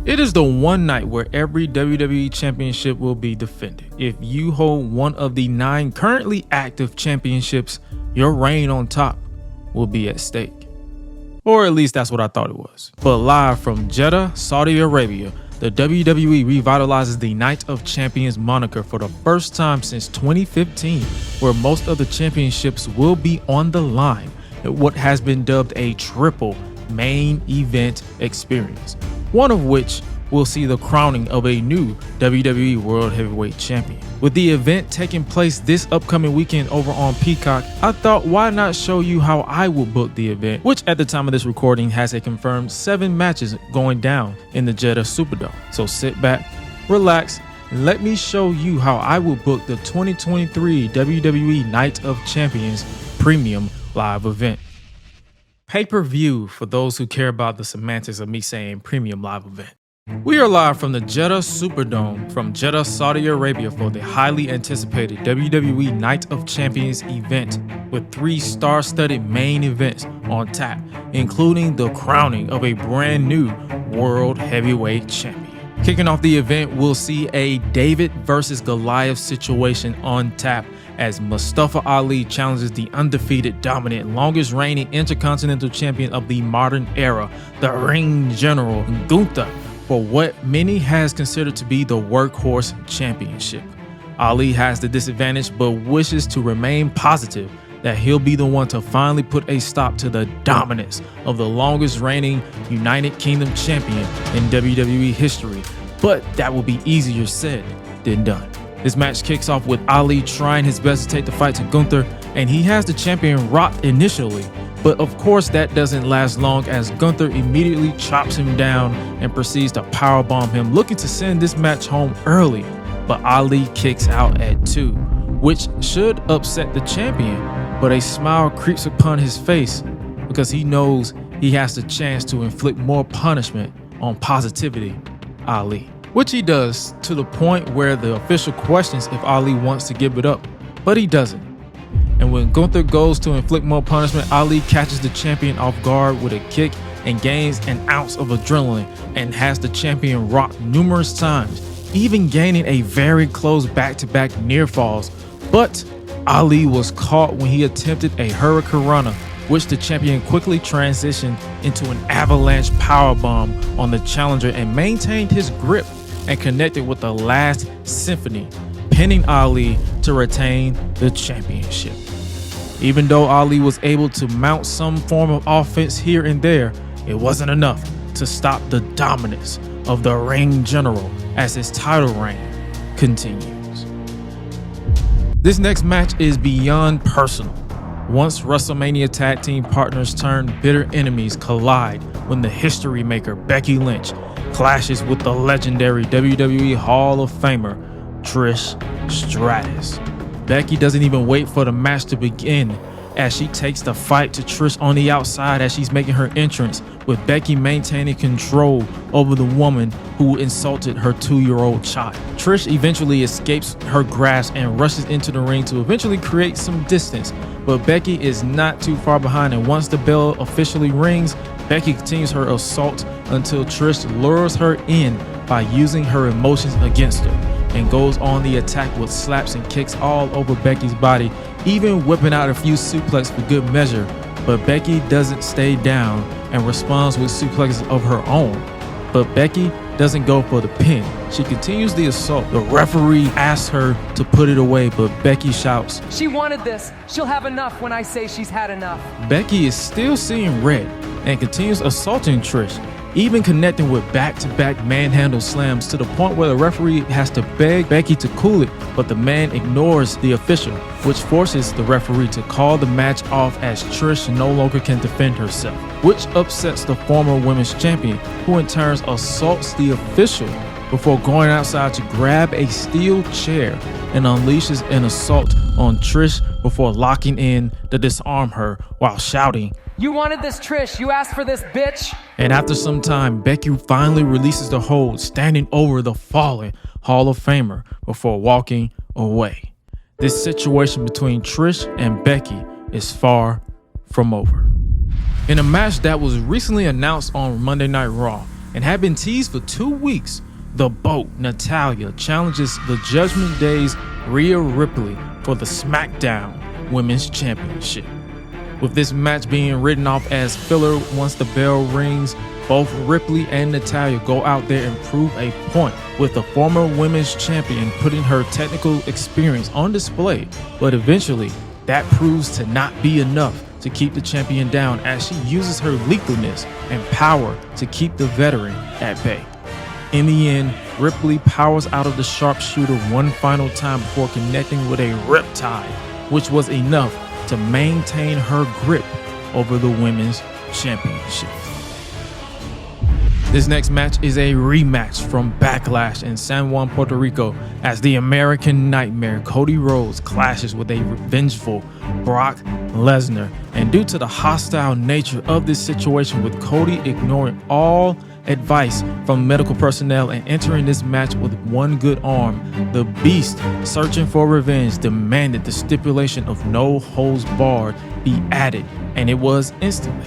It is the one night where every WWE championship will be defended. If you hold one of the 9 currently active championships, your reign on top will be at stake. Or at least that's what I thought it was. But live from Jeddah, Saudi Arabia, the WWE revitalizes the Night of Champions moniker for the first time since 2015, where most of the championships will be on the line at what has been dubbed a triple main event experience, one of which will see the crowning of a new WWE World Heavyweight Champion. With the event taking place this upcoming weekend over on Peacock, I thought why not show you how I will book the event, which at the time of this recording has a confirmed 7 matches going down in the Jeddah Superdome. So sit back, relax, and let me show you how I will book the 2023 WWE Night of Champions Premium Live event. Pay-per-view for those who care about the semantics of me saying premium live event. We are live from the Jeddah Superdome from Jeddah, Saudi Arabia for the highly anticipated WWE Night of Champions event with 3 star-studded main events on tap, including the crowning of a brand new World Heavyweight Champion. Kicking off the event, we'll see a David versus Goliath situation on tap as Mustafa Ali challenges the undefeated, dominant, longest reigning Intercontinental Champion of the modern era, the Ring General Gunther, for what many has considered to be the Workhorse Championship. Ali has the disadvantage but wishes to remain positive that he'll be the one to finally put a stop to the dominance of the longest reigning United Kingdom champion in WWE history, but that will be easier said than done. This match kicks off with Ali trying his best to take the fight to Gunther, and he has the champion rocked initially, but of course that doesn't last long as Gunther immediately chops him down and proceeds to powerbomb him, looking to send this match home early, but Ali kicks out at 2, which should upset the champion, but a smile creeps upon his face because he knows he has the chance to inflict more punishment on Positivity Ali, which he does to the point where the official questions if Ali wants to give it up, but he doesn't. And when Gunther goes to inflict more punishment, Ali catches the champion off guard with a kick and gains an ounce of adrenaline and has the champion rocked numerous times, even gaining a very close back-to-back near falls. But Ali was caught when he attempted a Hurricanrana, which the champion quickly transitioned into an avalanche powerbomb on the challenger and maintained his grip and connected with the last symphony, pinning Ali to retain the championship. Even though Ali was able to mount some form of offense here and there, it wasn't enough to stop the dominance of the Ring General as his title reign continues. This next match is beyond personal. Once WrestleMania tag team partners turned bitter enemies collide when the history maker Becky Lynch clashes with the legendary WWE Hall of Famer Trish Stratus. Becky doesn't even wait for the match to begin as she takes the fight to Trish on the outside as she's making her entrance, with Becky maintaining control over the woman who insulted her 2-year-old child. Trish eventually escapes her grasp and rushes into the ring to eventually create some distance, but Becky is not too far behind, and once the bell officially rings, Becky continues her assault until Trish lures her in by using her emotions against her and goes on the attack with slaps and kicks all over Becky's body, even whipping out a few suplexes for good measure. But Becky doesn't stay down and responds with suplexes of her own. But Becky doesn't go for the pin. She continues the assault. The referee asks her to put it away, but Becky shouts, "She wanted this. She'll have enough when I say she's had enough." Becky is still seeing red and continues assaulting Trish, even connecting with back-to-back manhandle slams to the point where the referee has to beg Becky to cool it, but the man ignores the official, which forces the referee to call the match off as Trish no longer can defend herself, which upsets the former women's champion, who in turn assaults the official before going outside to grab a steel chair and unleashes an assault on Trish before locking in to disarm her while shouting, "You wanted this, Trish. You asked for this, bitch." And after some time, Becky finally releases the hold, standing over the fallen Hall of Famer before walking away. This situation between Trish and Becky is far from over. In a match that was recently announced on Monday Night Raw, and had been teased for 2 weeks, the Boat, Natalya, challenges the Judgment Day's Rhea Ripley for the SmackDown Women's Championship. With this match being written off as filler once the bell rings, both Ripley and Natalya go out there and prove a point, with the former women's champion putting her technical experience on display, but eventually that proves to not be enough to keep the champion down as she uses her lethalness and power to keep the veteran at bay. In the end, Ripley powers out of the sharpshooter one final time before connecting with a riptide, which was enough to maintain her grip over the women's championship. This next match is a rematch from Backlash in San Juan, Puerto Rico, as the American Nightmare Cody Rhodes clashes with a revengeful Brock Lesnar. And due to the hostile nature of this situation, with Cody ignoring all advice from medical personnel and entering this match with one good arm, the Beast, searching for revenge, demanded the stipulation of no holds barred be added, and it was instantly.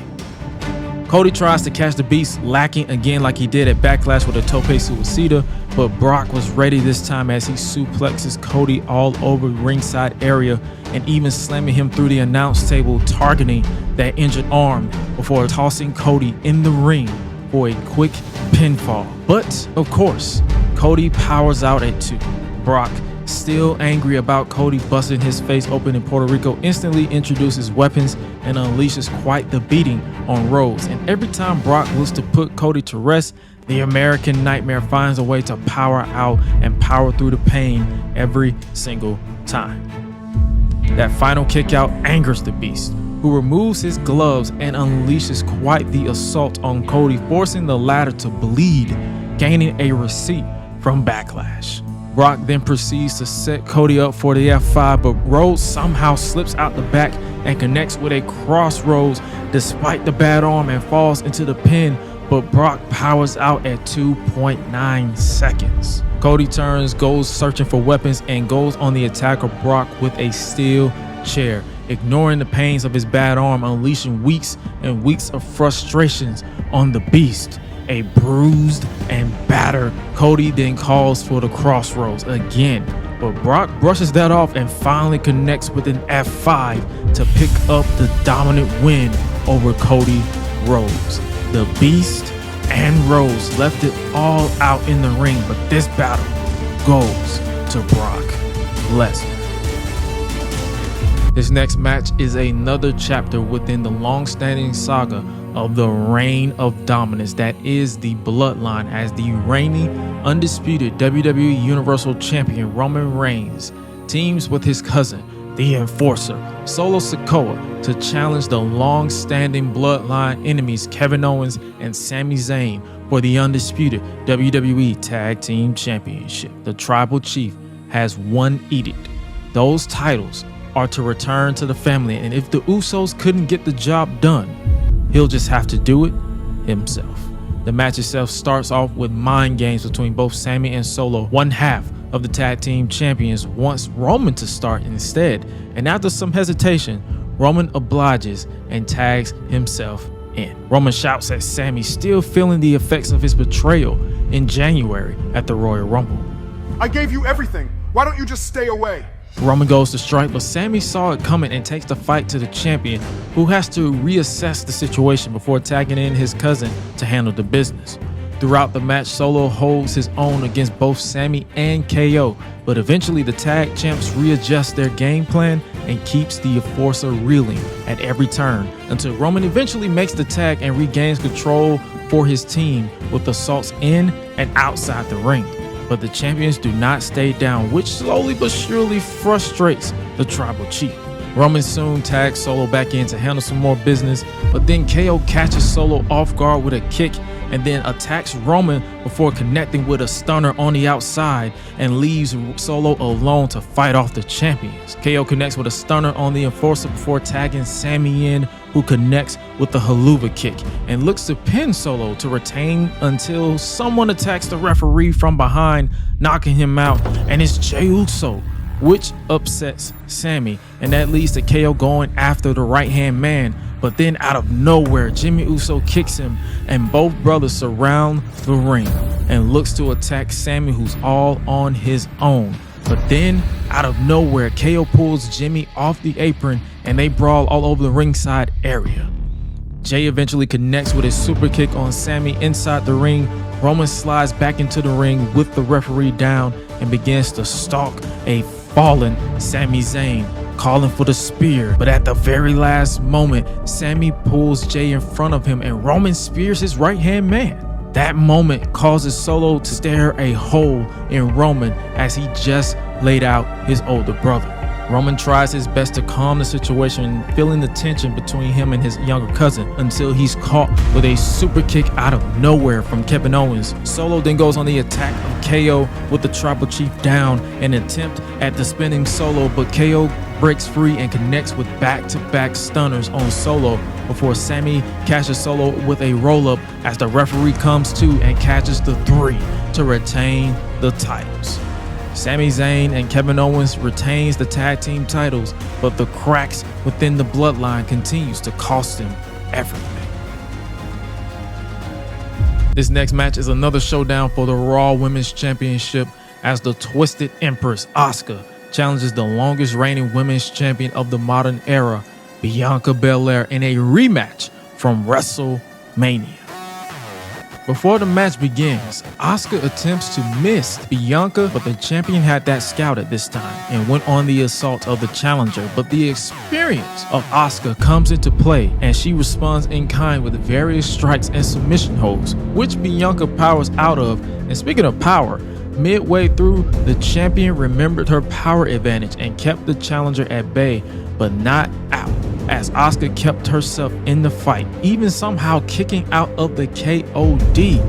Cody tries to catch the Beast, lacking again like he did at Backlash with a tope suicida, but Brock was ready this time as he suplexes Cody all over the ringside area and even slamming him through the announce table, targeting that injured arm before tossing Cody in the ring for a quick pinfall. But of course, Cody powers out at 2. Brock, still angry about Cody busting his face open in Puerto Rico, instantly introduces weapons and unleashes quite the beating on Rhodes. And every time Brock looks to put Cody to rest, the American Nightmare finds a way to power out and power through the pain every single time. That final kick out angers the Beast, who removes his gloves and unleashes quite the assault on Cody, forcing the latter to bleed, gaining a receipt from Backlash. Brock then proceeds to set Cody up for the F5, but Rhodes somehow slips out the back and connects with a crossroads despite the bad arm and falls into the pin, but Brock powers out at 2.9 seconds. Cody turns, goes searching for weapons, and goes on the attacker Brock with a steel chair, ignoring the pains of his bad arm, unleashing weeks and weeks of frustrations on the Beast. A bruised and battered Cody then calls for the crossroads again, but Brock brushes that off and finally connects with an F5 to pick up the dominant win over Cody Rhodes. The Beast and Rhodes left it all out in the ring, but this battle goes to Brock Lesnar. This next match is another chapter within the long-standing saga of the reign of dominance that is the Bloodline, as the reigning, undisputed WWE Universal Champion Roman Reigns teams with his cousin, the Enforcer, Solo Sikoa, to challenge the long-standing Bloodline enemies Kevin Owens and Sami Zayn for the undisputed WWE Tag Team Championship. The Tribal Chief has one edict. Those titles are to return to the family, and if the Usos couldn't get the job done, he'll just have to do it himself. The match itself starts off with mind games between both Sami and Solo. One half of the tag team champions wants Roman to start instead, and after some hesitation, Roman obliges and tags himself in. Roman shouts at Sami, still feeling the effects of his betrayal in January at the Royal Rumble. I gave you everything. Why don't you just stay away? Roman goes to strike, but Sami saw it coming and takes the fight to the champion, who has to reassess the situation before tagging in his cousin to handle the business. Throughout the match, Solo holds his own against both Sami and KO, but eventually the tag champs readjust their game plan and keeps the Enforcer reeling at every turn until Roman eventually makes the tag and regains control for his team with assaults in and outside the ring. But the champions do not stay down, which slowly but surely frustrates the Tribal Chief. Roman soon tags Solo back in to handle some more business, but then KO catches Solo off guard with a kick and then attacks Roman before connecting with a stunner on the outside and leaves Solo alone to fight off the champions. KO connects with a stunner on the Enforcer before tagging Sami in, who connects with the haluva kick and looks to pin Solo to retain until someone attacks the referee from behind, knocking him out, and it's Jey Uso which upsets Sami, and that leads to KO going after the right-hand man. But then out of nowhere, Jimmy Uso kicks him, and both brothers surround the ring and looks to attack Sami, who's all on his own. But then out of nowhere, KO pulls Jimmy off the apron and they brawl all over the ringside area. Jay eventually connects with a super kick on Sami inside the ring. Roman slides back into the ring with the referee down and begins to stalk a fallen Sami Zayn, calling for the spear. But at the very last moment, Sami pulls Jay in front of him and Roman spears his right-hand man. That moment causes Solo to stare a hole in Roman as he just laid out his older brother. Roman tries his best to calm the situation, feeling the tension between him and his younger cousin, until he's caught with a super kick out of nowhere from Kevin Owens. Solo then goes on the attack of KO with the Tribal Chief down, an attempt at the spinning Solo, but KO breaks free and connects with back-to-back stunners on Solo before Sami catches Solo with a roll-up as the referee comes to and catches the 3 to retain the titles. Sami Zayn and Kevin Owens retains the tag team titles, but the cracks within the bloodline continues to cost them everything. This next match is another showdown for the Raw Women's Championship as the Twisted Empress Asuka challenges the longest reigning women's champion of the modern era, Bianca Belair, in a rematch from WrestleMania. Before the match begins, Asuka attempts to miss Bianca, but the champion had that scouted this time and went on the assault of the challenger. But the experience of Asuka comes into play and she responds in kind with various strikes and submission holds, which Bianca powers out of. And speaking of power, midway through, the champion remembered her power advantage and kept the challenger at bay, but not out, as Asuka kept herself in the fight, even somehow kicking out of the KOD,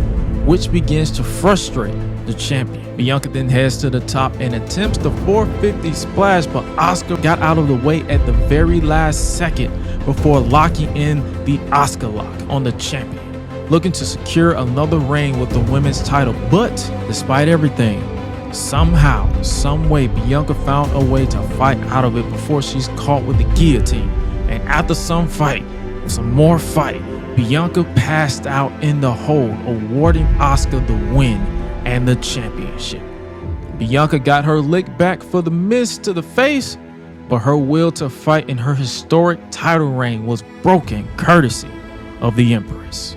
which begins to frustrate the champion. Bianca then heads to the top and attempts the 450 splash, but Asuka got out of the way at the very last second before locking in the Asuka lock on the champion, looking to secure another reign with the women's title. But despite everything, somehow, someway, Bianca found a way to fight out of it before she's caught with the guillotine. And after some more fight, Bianca passed out in the hold, awarding Asuka the win and the championship. Bianca got her lick back for the miss to the face, but her will to fight in her historic title reign was broken courtesy of the Empress.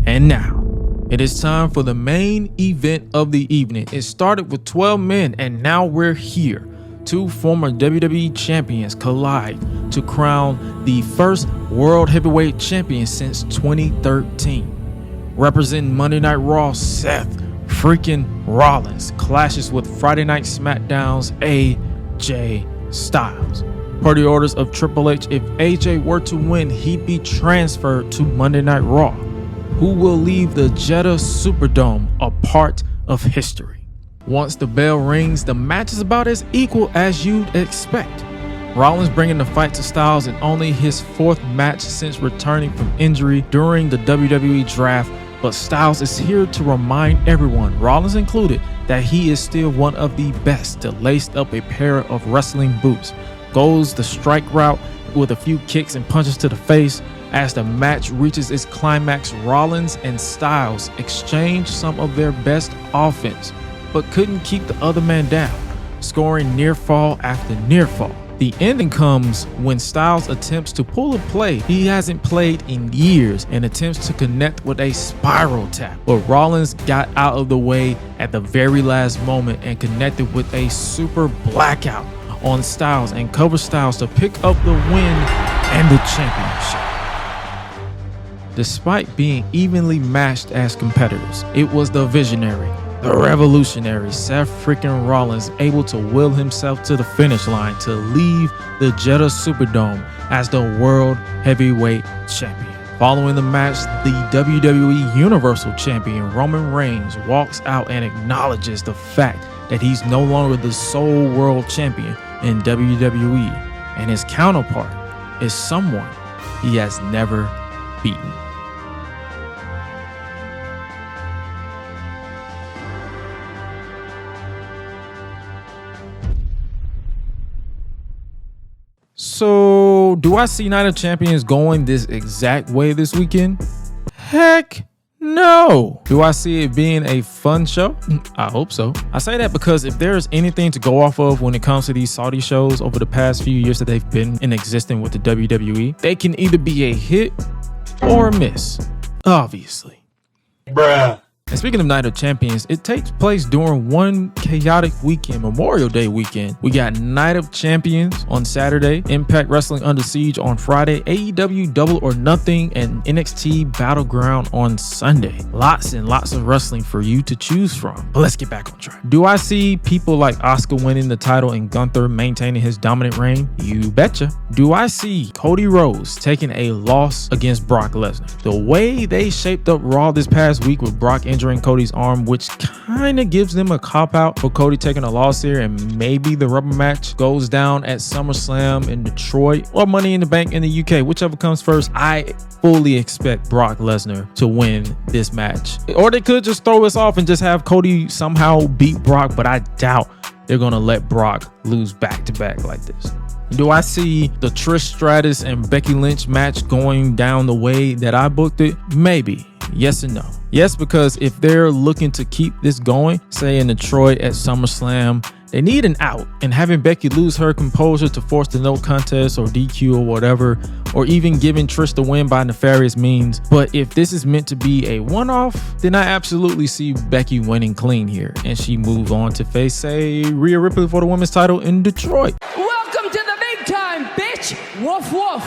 And now, it is time for the main event of the evening. It started with 12 men and now we're here. 2 former WWE champions collide to crown the first World Heavyweight Champion since 2013. Representing Monday Night Raw, Seth freaking Rollins clashes with Friday Night SmackDown's AJ Styles. Per the orders of Triple H, if AJ were to win, he'd be transferred to Monday Night Raw, who will leave the Jeddah Superdome a part of history. Once the bell rings, the match is about as equal as you'd expect. Rollins bringing the fight to Styles in only his 4th match since returning from injury during the WWE draft, but Styles is here to remind everyone, Rollins included, that he is still one of the best to lace up a pair of wrestling boots. Goes the strike route with a few kicks and punches to the face. As the match reaches its climax, Rollins and Styles exchange some of their best offense, but couldn't keep the other man down, scoring near fall after near fall. The ending comes when Styles attempts to pull a play he hasn't played in years and attempts to connect with a spiral tap, but Rollins got out of the way at the very last moment and connected with a super blackout on Styles and covered Styles to pick up the win and the championship. Despite being evenly matched as competitors, it was the visionary, the revolutionary Seth freaking Rollins able to will himself to the finish line to leave the Jeddah Superdome as the World Heavyweight Champion. Following the match, the WWE Universal Champion Roman Reigns walks out and acknowledges the fact that he's no longer the sole World Champion in WWE, and his counterpart is someone he has never beaten. So do I see Night of Champions going this exact way this weekend? Heck no. Do I see it being a fun show? I hope so. I say that because if there's anything to go off of when it comes to these Saudi shows over the past few years that they've been in existence with the WWE, they can either be a hit or a miss, obviously. Bruh. And speaking of Night of Champions, it takes place during one chaotic weekend, Memorial Day weekend. We got Night of Champions on Saturday, Impact Wrestling Under Siege on Friday, AEW Double or Nothing, and NXT Battleground on Sunday. Lots and lots of wrestling for you to choose from. But let's get back on track. Do I see people like Asuka winning the title and Gunther maintaining his dominant reign? You betcha. Do I see Cody Rhodes taking a loss against Brock Lesnar? The way they shaped up Raw this past week with Brock injuring Cody's arm, which kind of gives them a cop-out for Cody taking a loss here, and maybe the rubber match goes down at SummerSlam in Detroit or Money in the Bank in the UK, whichever comes first. I fully expect Brock Lesnar to win this match, or they could just throw us off and just have Cody somehow beat Brock, but I doubt they're gonna let Brock lose back-to-back like this. Do I see the Trish Stratus and Becky Lynch match going down the way that I booked it? Maybe. Yes and no. Yes, because if they're looking to keep this going, say in Detroit at SummerSlam, they need an out, and having Becky lose her composure to force the no contest or DQ or whatever, or even giving Trish the win by nefarious means. But if this is meant to be a one-off, then I absolutely see Becky winning clean here, and she moves on to face, say, Rhea Ripley for the women's title in Detroit. Welcome to the big time, bitch! Woof woof!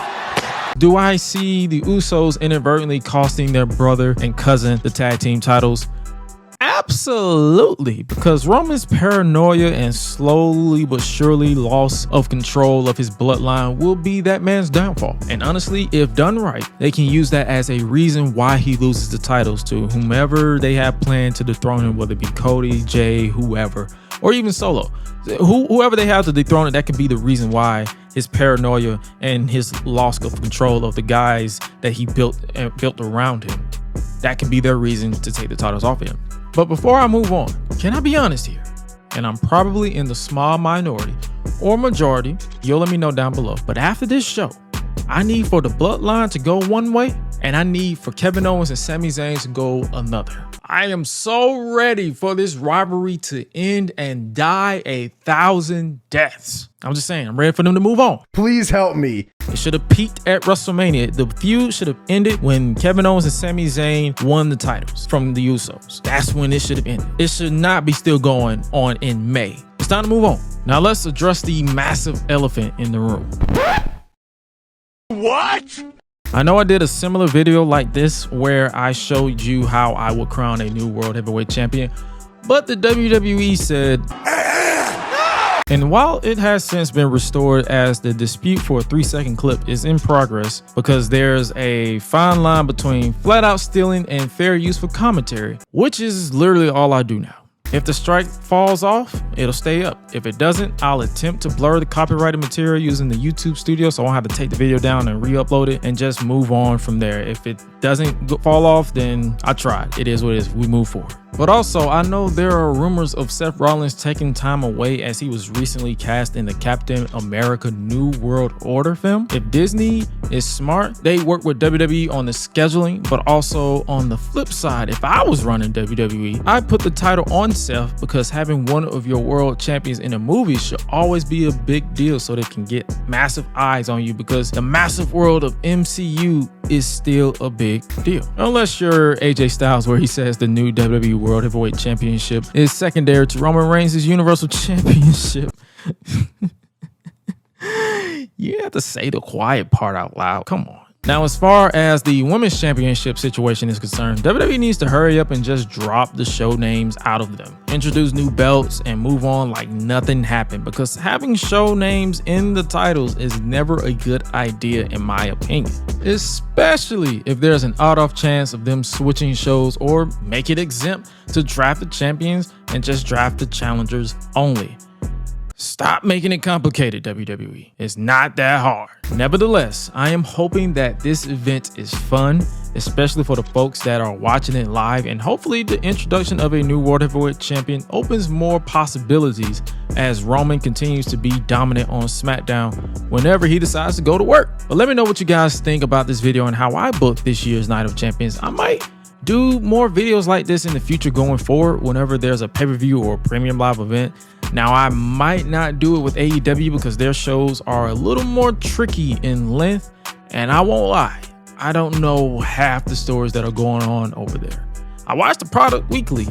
Do I see the Usos inadvertently costing their brother and cousin the tag team titles? Absolutely, because Roman's paranoia and slowly but surely loss of control of his bloodline will be that man's downfall. And honestly, if done right, they can use that as a reason why he loses the titles to whomever they have planned to dethrone him, whether it be Cody, Jay, whoever, or even Solo. Whoever they have to dethrone it, that could be the reason why his paranoia and his loss of control of the guys that he built around him, that can be their reason to take the titles off of him. But before I move on, can I be honest here? And I'm probably in the small minority or majority. You'll let me know down below. But after this show, I need for the Bloodline to go one way, and I need for Kevin Owens and Sami Zayn to go another. I am so ready for this rivalry to end and die 1,000 deaths. I'm just saying, I'm ready for them to move on. Please help me. It should have peaked at WrestleMania. The feud should have ended when Kevin Owens and Sami Zayn won the titles from the Usos. That's when it should have ended. It should not be still going on in May. It's time to move on. Now let's address the massive elephant in the room. What? I know I did a similar video like this where I showed you how I would crown a new World Heavyweight Champion, but the WWE said, and while it has since been restored as the dispute for a 3-second clip is in progress because there's a fine line between flat out stealing and fair use for commentary, which is literally all I do now. If the strike falls off, it'll stay up. If it doesn't, I'll attempt to blur the copyrighted material using the YouTube studio so I won't have to take the video down and re-upload it and just move on from there. If it doesn't fall off, then I tried. It is what it is. We move forward. But also, I know there are rumors of Seth Rollins taking time away as he was recently cast in the Captain America New World Order film. If Disney is smart, they work with WWE on the scheduling, but also on the flip side, if I was running WWE, I'd put the title on Seth because having one of your world champions in a movie should always be a big deal so they can get massive eyes on you because the massive world of MCU is still a big deal. Unless you're AJ Styles where he says the new WWE World Heavyweight Championship is secondary to Roman Reigns' Universal Championship. You have to say the quiet part out loud. Come on. Now, as far as the Women's Championship situation is concerned, WWE needs to hurry up and just drop the show names out of them. Introduce new belts and move on like nothing happened, because having show names in the titles is never a good idea in my opinion. Especially if there's an odd-off chance of them switching shows, or make it exempt to draft the champions and just draft the challengers only. Stop making it complicated, WWE. It's not that hard. Nevertheless, I am hoping that this event is fun especially for the folks that are watching it live, and hopefully the introduction of a new World Heavyweight Champion opens more possibilities as Roman continues to be dominant on SmackDown whenever he decides to go to work. But let me know what you guys think about this video and how I booked this year's Night of Champions. I might do more videos like this in the future going forward whenever there's a pay-per-view or premium live event. Now, I might not do it with AEW because their shows are a little more tricky in length, and I won't lie, I don't know half the stories that are going on over there. I watch the product weekly,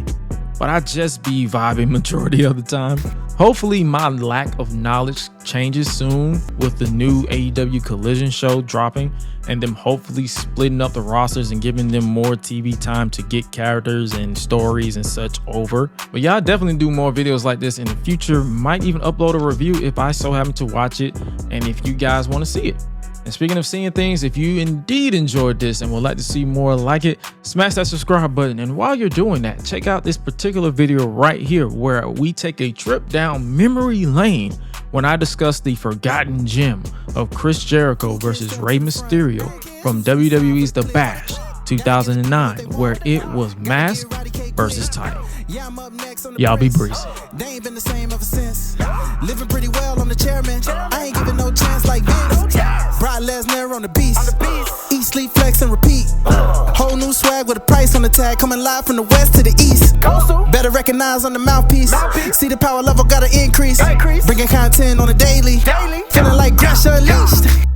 but I just be vibing majority of the time. Hopefully my lack of knowledge changes soon with the new AEW Collision show dropping and them hopefully splitting up the rosters and giving them more TV time to get characters and stories and such over. But yeah, I'll definitely do more videos like this in the future. Might even upload a review if I so happen to watch it and if you guys want to see it. And speaking of seeing things, if you indeed enjoyed this and would like to see more like it, smash that subscribe button. And while you're doing that, check out this particular video right here where we take a trip down memory lane when I discuss the forgotten gem of Chris Jericho versus Rey Mysterio from WWE's The Bash 2009, where it was mask versus title. Y'all be breezy. They ain't been the same ever since. Living pretty well on the chairman. I ain't giving no chance like Vince. Brock Lesnar on the beast. Eat, sleep, flex, and repeat. Whole new swag with a price on the tag. Coming live from the west to the east. Better recognize on the mouthpiece. See the power level gotta increase. Bringing content on a daily. Feeling like Gresh unleashed.